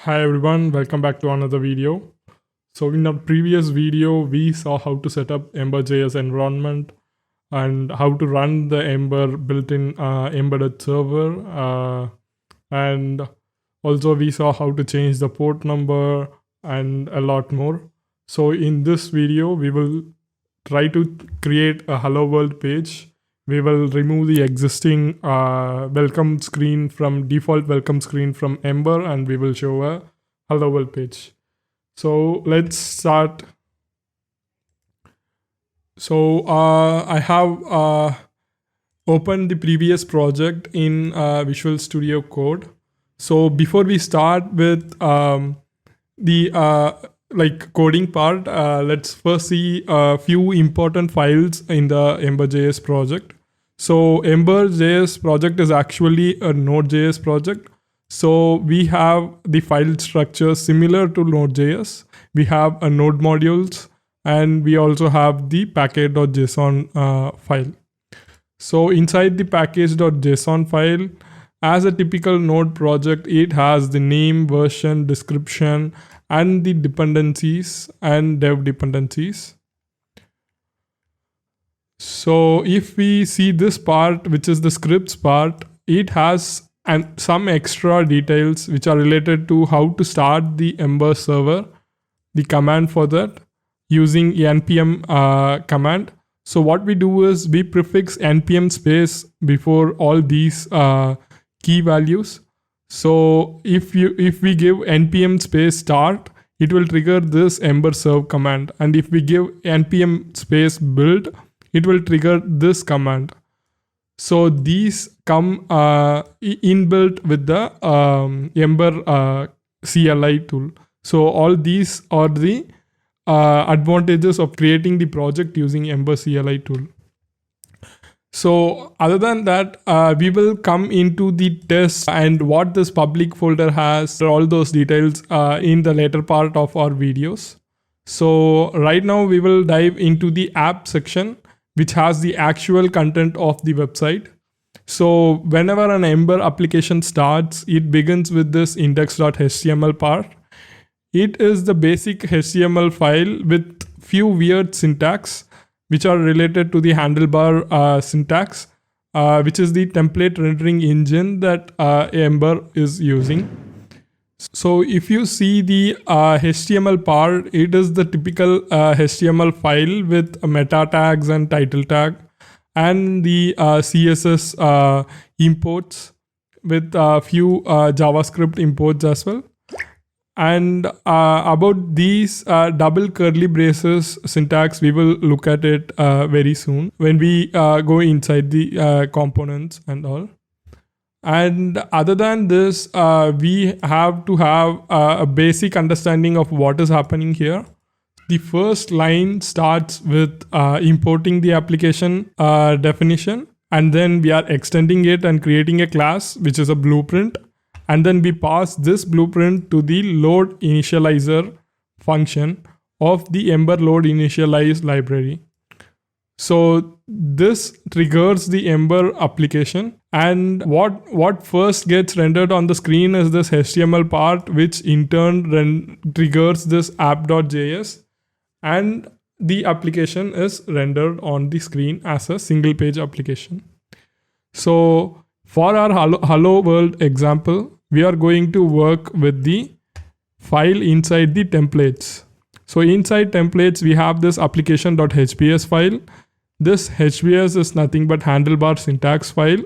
Hi everyone, welcome back to another video. So in our previous video, we saw how to set up Ember.js environment and how to run the Ember built-in embedded server. And also we saw how to change the port number and a lot more. So in this video, we will try to create a hello world page. We will remove the existing welcome screen from default welcome screen from Ember, and we will show a hello world page. So let's start. So I have opened the previous project in Visual Studio Code. So before we start with the coding part, let's first see a few important files in the Ember.js project. So Ember.js project is actually a Node.js project. So we have the file structure similar to Node.js. We have a node modules, and we also have the package.json file. So inside the package.json file, as a typical Node project, it has the name, version, description, and the dependencies and dev dependencies. So if we see this part, which is the scripts part, it has some extra details which are related to how to start the Ember server, the command for that using npm command. So what we do is we prefix npm space before all these key values. So if we give npm space start, it will trigger this Ember serve command. And if we give npm space build, it will trigger this command. So these come inbuilt with the Ember CLI tool. So all these are the advantages of creating the project using Ember CLI tool. So other than that, we will come into the test and what this public folder has, all those details in the later part of our videos. So right now we will dive into the app section, which has the actual content of the website. So whenever an Ember application starts, it begins with this index.html part. It is the basic HTML file with few weird syntax, which are related to the handlebar syntax, which is the template rendering engine that Ember is using. So if you see the HTML part, it is the typical HTML file with meta tags and title tag, and the CSS imports with a few JavaScript imports as well. And about these double curly braces syntax, we will look at it very soon when we go inside the components and all. And other than this, we have to have a basic understanding of what is happening here. The first line starts with importing the application definition, and then we are extending it and creating a class, which is a blueprint. And then we pass this blueprint to the load initializer function of the Ember load initialize library. So this triggers the Ember application, and what first gets rendered on the screen is this HTML part, which in turn triggers this app.js, and the application is rendered on the screen as a single page application. So for our hello world example, we are going to work with the file inside the templates. So inside templates, we have this application.hbs file. This HBS is nothing but handlebar syntax file.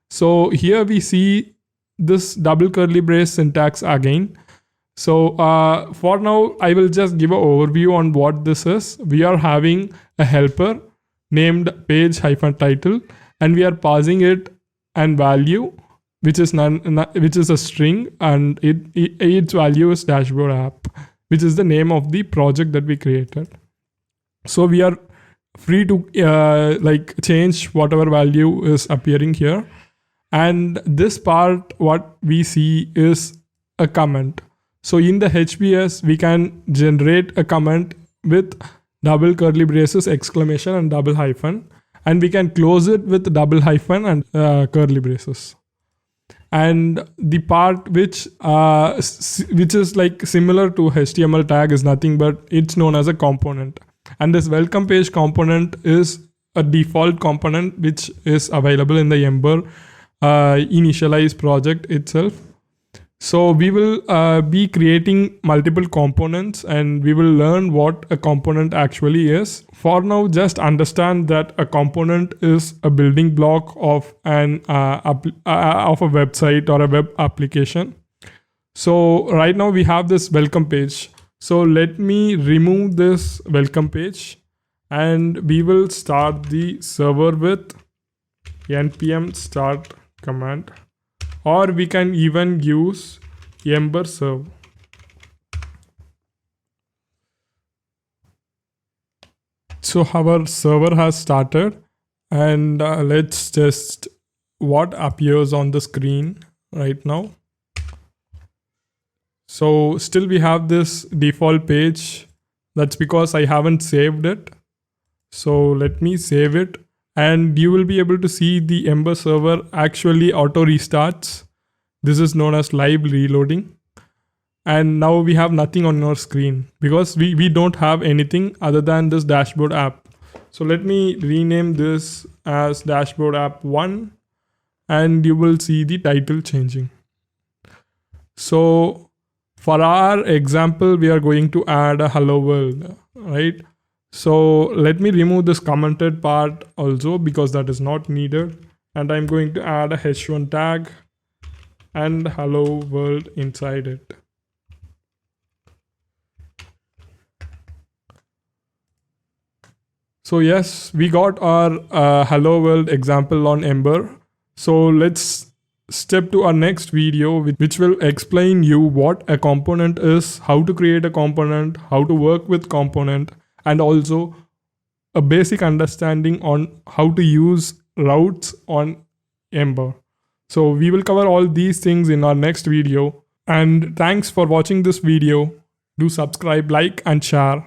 So here we see this double curly brace syntax again. So for now, I will just give an overview on what this is. We are having a helper named page-title, and we are passing it and value, which is a string, and its value is dashboard app, which is the name of the project that we created. So we are free to change whatever value is appearing here. And this part, what we see is a comment. So in the HBS, we can generate a comment with double curly braces, exclamation, and double hyphen. And we can close it with double hyphen and curly braces. And the part which is like similar to HTML tag is nothing but it's known as a component. And this welcome page component is a default component which is available in the Ember initialize project itself. So we will be creating multiple components and we will learn what a component actually is. For now, just understand that a component is a building block of of a website or a web application. So right now we have this welcome page. So let me remove this welcome page and we will start the server with npm start command, or we can even use Ember serve. So our server has started, and let's test what appears on the screen right now. So still we have this default page. That's because I haven't saved it. So let me save it. And you will be able to see the Ember server actually auto restarts. This is known as live reloading. And now we have nothing on our screen because we don't have anything other than this dashboard app. So let me rename this as dashboard app 1 and you will see the title changing. So for our example, we are going to add a hello world, right? So let me remove this commented part also because that is not needed. And I'm going to add a h1 tag and hello world inside it. So yes, we got our hello world example on Ember. So let's step to our next video, which will explain you what a component is, how to create a component, how to work with component, and also a basic understanding on how to use routes on Ember. So we will cover all these things in our next video. And thanks for watching this video. Do subscribe, like, and share.